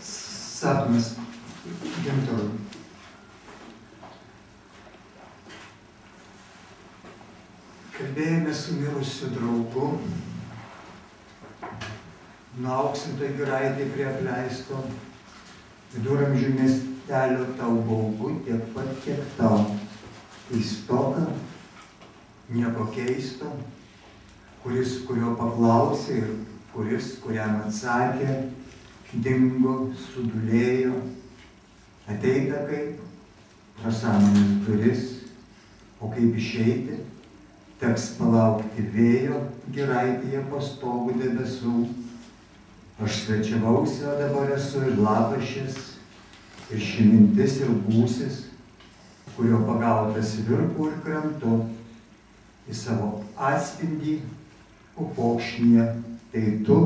Sapnas Gintarui. Kalbėjome su mirusiu draugu, nuauksinto giraitė prie apleisto, viduramžių miestelio tau baugu tiek pat, kiek tau. Keistoka, nieko keisto, kurio paklausė ir kuriam atsakė, dingo, sudulėjo, ateita kaip pro sąmonės duris, o kaip išeiti, teks palaukti vėjo giraitėje pastogų debesų. Aš svečiavausi, o dabar esu ir lapašis, ir ši mintis ir būsis, kurio pagautas virpu ir krantu, į savo atspindį upokšnyje, tai tu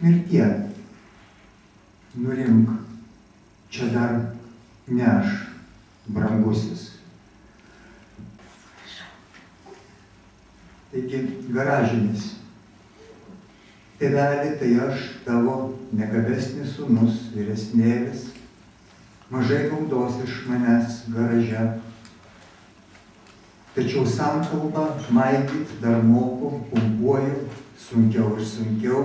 mirtie. Nurimk, čia dar ne aš, brangusis. Taigi, garažinis. Tėveli, tai aš, tavo negabesnis sūnus, vyresnėlis, mažai naudos iš manęs garaže. Tačiau sankalbą maigyt dar moku, pumpuoju, sunkiau ir sunkiau,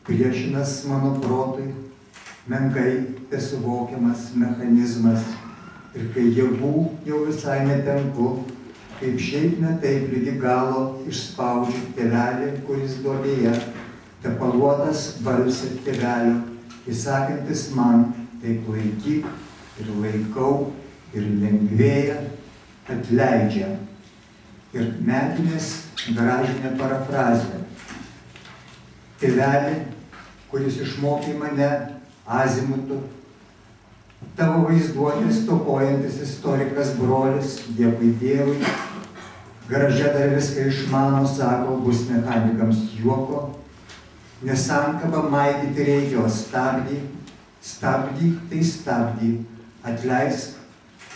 priešinas mano protui, menkai tesuvokiamas mechanizmas, ir kai jėgų jau visai netenku, kaip šiaip ne taip ligi galo išspaudžiu tėvelį, kuris duobėje, tepaluotas balsė tėvelio, įsakantis man, taip laikyk ir laikau ir lengvėja, atleidžia. Ir metinės garažinė parafrazė. Tėvelį, kuris išmokė mane azimutu, tavo vaizduotės stokojantis istorikas brolis, dėkui Dievui, garaže dar viską išmano, sako, bus mechanikams juoko, nes sankabą maigyti reikia, o stabdyk, tai stabdyk, atleisk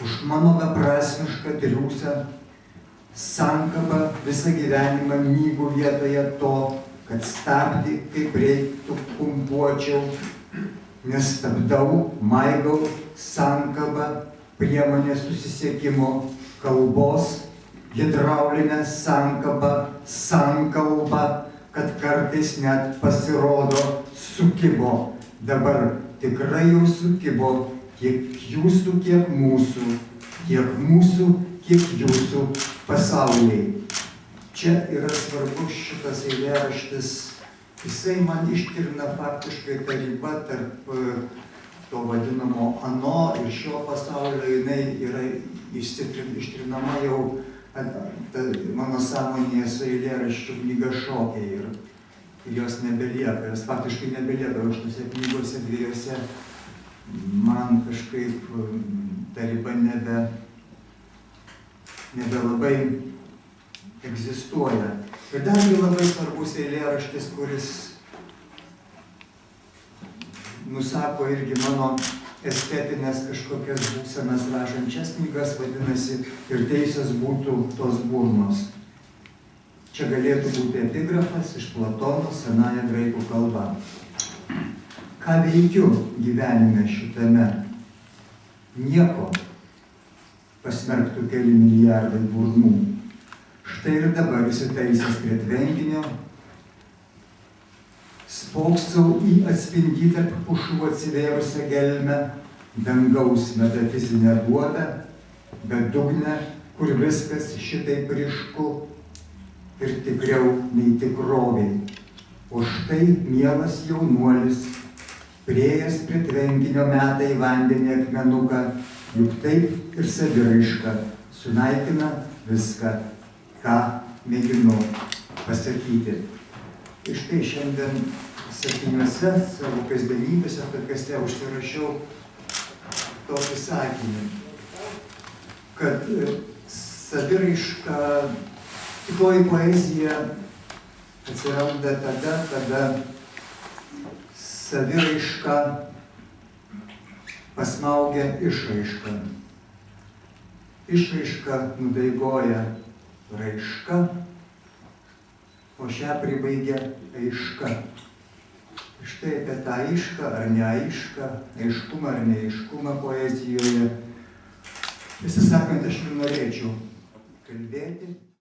už mano beprasmišką triūsą, sankabą visą gyvenimą mygų vietoje to, kad stabdyk, kaip reiktų, pumpuočiau, nes stabdau, maigau, sankabą, priemonė susisiekimo, kalbos, hidraulinę sankabą, sankalbą, kad kartais net pasirodo sukibo. Dabar tikrai jau sukibo, tiek jūsų, kiek mūsų, kiek jūsų pasauliai. Čia yra svarbus šitas eilėraštis. Jisai man ištirna faktiškai ta riba tarp to vadinamo ano ir šio pasaulio. Jinai yra ištrinama jau mano sąmonėje su eilėraščių knyga Šokiai ir jos nebelieka. Jos faktiškai nebelieka už tose knygose dviejose. Man kažkaip ta riba nebelabai egzistuoja. Ir dargi labai svarbus eilėraštis, kuris nusako irgi mano estetinės kažkokias būsenas rašančias knygas, vadinasi, ir teisės būtų tos burnos. Čia galėtų būti epigrafas iš Platono senąja graikų kalba. Ką veikiu gyvenime šitame? Nieko. Pasmerktų keli milijardai burnų. Štai ir dabar įsitaisęs prie tvenkinio, spoksau į atspindį tarp pušų atsivėrusią gelmę, dangaus metafizinę duobę, bedugnę, kur viskas šitaip ryšku ir tikriau nei tikroviai. O štai mielas jaunuolis, priėjęs prie tvenkinio meta į vandenį akmenuką, juk taip ir saviraiška sunaikina viską, ką mėginu pasakyti. Ir štai šiandien 7 savo kasdienybėse podcaste užsirašiau tokį sakinį, kad saviraiška, tikroji poezija atsiranda tada, kada saviraiška pasmaugia išraišką. Išraiška nudaigoja raiška, o šią pribaigia aiška. Štai apie tą aišką ar neaišką, aiškumą ar neaiškumą poezijoje. Visą sakant, aš ir norėčiau kalbėti.